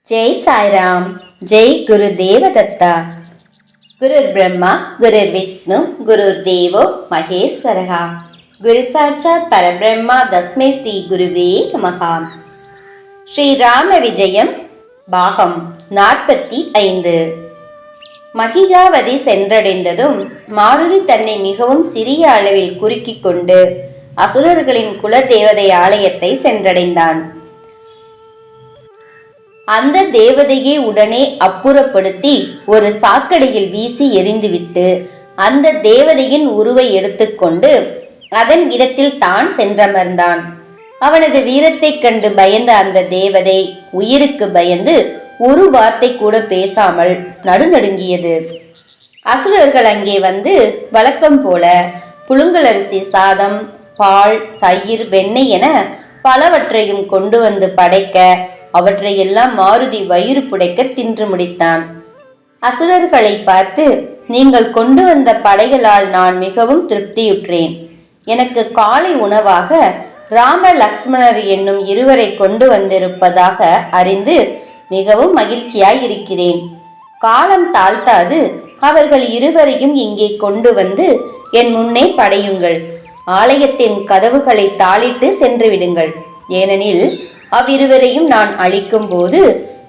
ஜெய் சாய்ராம். ஜெய் குரு தேவதத்தா. குரு பிரம்மா குரு விஷ்ணு குரு தேவோ மகேஸ்வரகா. குரு சாட்சாத் பரபிரம்மா தஸ்மை ஸ்ரீ குருவே நமஹா. ஸ்ரீராம விஜயம் பாகம் 45. மகிகாவதி சென்றடைந்ததும் மாருதி தன்னை மிகவும் சிறிய அளவில் குறுக்கிக் கொண்டு அசுரர்களின் குல தேவதை ஆலயத்தை சென்றடைந்தான். அந்த தேவதையை உடனே அப்புறப்படுத்தி ஒரு சாக்கடையில் வீசி எறிந்துவிட்டு அந்த தேவதையின் உருவை எடுத்துக்கொண்டு அதன் இடத்தில் தான் சென்றமர்ந்தான். அவனது வீரத்தைக் கண்டு பயந்த அந்த தேவதை உயிருக்கு பயந்து ஒரு வார்த்தை கூட பேசாமல் நடுநடுங்கியது. அசுரர்கள் அங்கே வந்து வழக்கம் போல புழுங்கலரிசி சாதம், பால், தயிர், வெண்ணெய் என பலவற்றையும் கொண்டு வந்து படைக்க அவற்றையெல்லாம் மாருதி வயிறு புடைக்க தின்று முடித்தான். அசுரர்களை பார்த்து, நீங்கள் கொண்டு வந்த படைகளால் நான் மிகவும் திருப்தியுற்றேன். எனக்கு காலை உணவாக ராம லக்ஷ்மணர் என்னும் இருவரை கொண்டு வந்திருப்பதாக அறிந்து மிகவும் மகிழ்ச்சியாய் இருக்கிறேன். காலம் தாழ்த்தாது அவர்கள் இருவரையும் இங்கே கொண்டு வந்து என் முன்னே படையுங்கள். ஆலயத்தின் கதவுகளை தாளிட்டு சென்று விடுங்கள். ஏனெனில் அவ்விருவரையும் நான் அழிக்கும் போது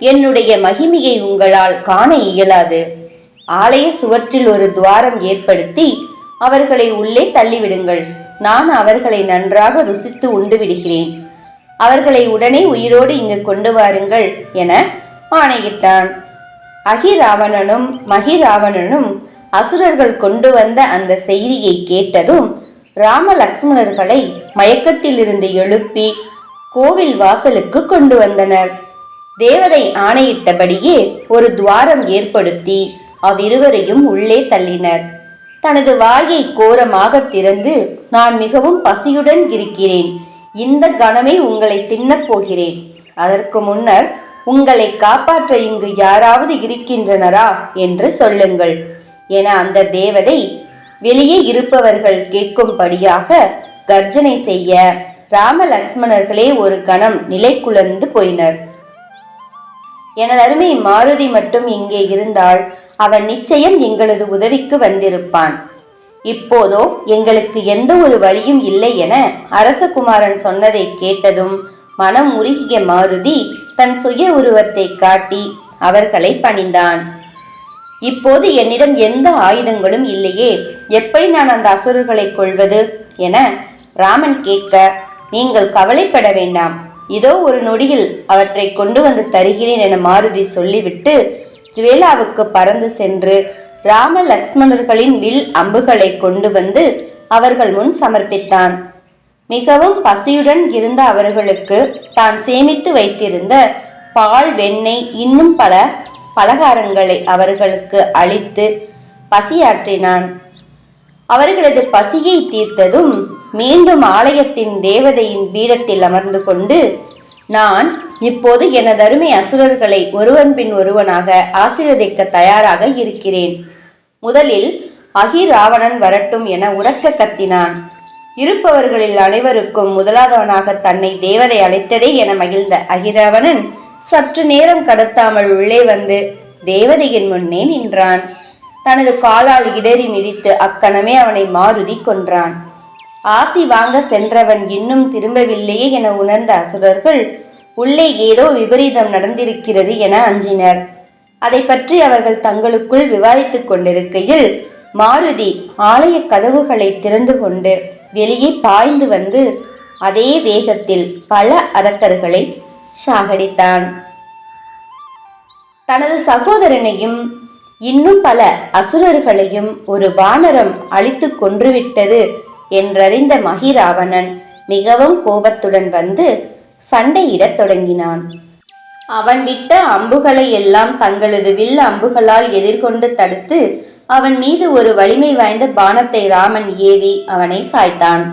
என்னுடைய மகிமையை உங்களால் காண இயலாது. ஆலய சுவற்றில் ஒரு துவாரம் ஏற்படுத்தி அவர்களை உள்ளே தள்ளிவிடுங்கள். நான் அவர்களை நன்றாக ருசித்து உண்டு விடுகிறேன். அவர்களை உடனே உயிரோடு இங்கு கொண்டு வாருங்கள் என ஆணையிட்டான். அகிராவணனும் மகிராவணனும் அசுரர்கள் கொண்டு வந்த அந்த செய்தியை கேட்டதும் ராம லக்ஷ்மணர்களை மயக்கத்திலிருந்து எழுப்பி கோவில் வாசலுக்கு கொண்டு வந்தனர். தேவதை ஆணையிட்டபடியே ஒரு துவாரம் ஏற்படுத்தி அவ்விருவரையும் உள்ளே தள்ளினர். தனது வாயை கோரமாக திறந்து, நான் மிகவும் பசியுடன் இருக்கிறேன். இந்த கணமே உங்களை தின்னப் போகிறேன். அதற்கு முன்னர் உங்களை காப்பாற்ற இங்கு யாராவது இருக்கின்றனரா என்று சொல்லுங்கள் என அந்த தேவதை வெளியே இருப்பவர்கள் கேட்கும்படியாக கர்ஜனை செய்ய ராம லக்ஷ்மணர்களே ஒரு கணம் நிலை குலர்ந்து போயினர். எனது அருமை மாருதி மட்டும் இங்கே இருந்தால் அவன் நிச்சயம் எங்களது உதவிக்கு வந்திருப்பான். இப்போதோ எங்களுக்கு எந்த ஒரு வழியும் இல்லை என அரசகுமாரன் சொன்னதை கேட்டதும் மனம் உருகிய மாருதி தன் சுய உருவத்தை காட்டி அவர்களை பணிந்தான். இப்போது என்னிடம் எந்த ஆயுதங்களும் இல்லையே, எப்படி நான் அந்த அசுரர்களை கொள்வது என ராமன் கேட்க, நீங்கள் கவலைப்பட வேண்டாம், இதோ ஒரு நொடியில் அவற்றை கொண்டு வந்து தருகிறேன் என மாருதி சொல்லிவிட்டு ஜுவேலாவுக்கு பறந்து சென்று ராம லக்ஷ்மணர்களின் வில் அம்புகளை கொண்டு வந்து அவர்கள் முன் சமர்ப்பித்தான். மிகவும் பசியுடன் இருந்த அவர்களுக்கு தான் சேமித்து வைத்திருந்த பால், வெண்ணெய், இன்னும் பல பலகாரங்களை அவர்களுக்கு அளித்து பசியாற்றினான். அவர்களது பசியை தீர்த்ததும் மீண்டும் ஆலயத்தின் தேவதையின் பீடத்தில் அமர்ந்து கொண்டு, நான் இப்போது எனது அருமை அசுரர்களை ஒருவன் பின் ஒருவனாக ஆசீர்வதிக்க தயாராக இருக்கிறேன். முதலில் அகிராவணன் வரட்டும் என உரக்க கத்தினான். இருப்பவர்களில் அனைவருக்கும் முதலாதவனாக தன்னை தேவதை அழைத்ததே என மகிழ்ந்த அகிராவணன் சற்று நேரம் கடத்தாமல் உள்ளே வந்து தேவதையின் முன்னே நின்றான். தனது காலால் இடறி மிதித்து அக்கணமே அவனை மாருதி கொன்றான். ஆசி வாங்க சென்றவன் இன்னும் திரும்பவில்லையே என உணர்ந்த அசுரர்கள் உள்ளே ஏதோ விபரீதம் நடந்திருக்கிறது என அஞ்சினர். அதை பற்றி அவர்கள் தங்களுக்குள் விவாதித்துக் கொண்டிருக்கையில் மாருதி ஆலய கதவுகளை திறந்து கொண்டு வெளியே பாய்ந்து வந்து அதே வேகத்தில் பல அரக்கர்களை சாகடித்தான். தனது சகோதரனையும் இன்னும் பல அசுரர்களையும் ஒரு வானரம் அழித்து கொன்றுவிட்டது என்றறிந்த மகிராவணன் மிகவும் கோபத்துடன் வந்து சண்டையிடத் தொடங்கினான். அவன் விட்ட அம்புகளை எல்லாம் தங்களது வில் அம்புகளால் எதிர்கொண்டு தடுத்து அவன் மீது ஒரு வலிமை வாய்ந்த பானத்தை ராமன் ஏவி அவனை சாய்த்தான்.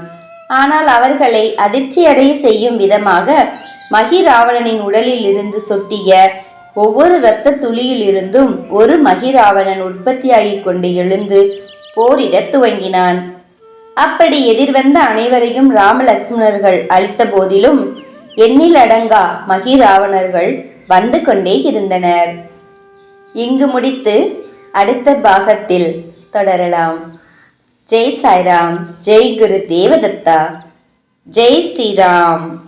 ஆனால் அவர்களை அதிர்ச்சியடைய செய்யும் விதமாக மகிராவணனின் உடலில் இருந்து சொட்டிய ஒவ்வொரு இரத்த துளியில் இருந்தும் ஒரு மகிராவணன் உற்பத்தியாகிக் கொண்டு எழுந்து போரிடத் துவங்கினான். அப்படி எதிர்வந்த அனைவரையும் ராம லக்ஷ்மணர்கள் அழித்த போதிலும் எண்ணில் அடங்கா மகிராவணர்கள் வந்து கொண்டே இருந்தனர். இங்கு முடித்து அடுத்த பாகத்தில் தொடரலாம். ஜெய் சாய்ராம். ஜெய் குரு தேவதத்தா. ஜெய் ஸ்ரீராம்.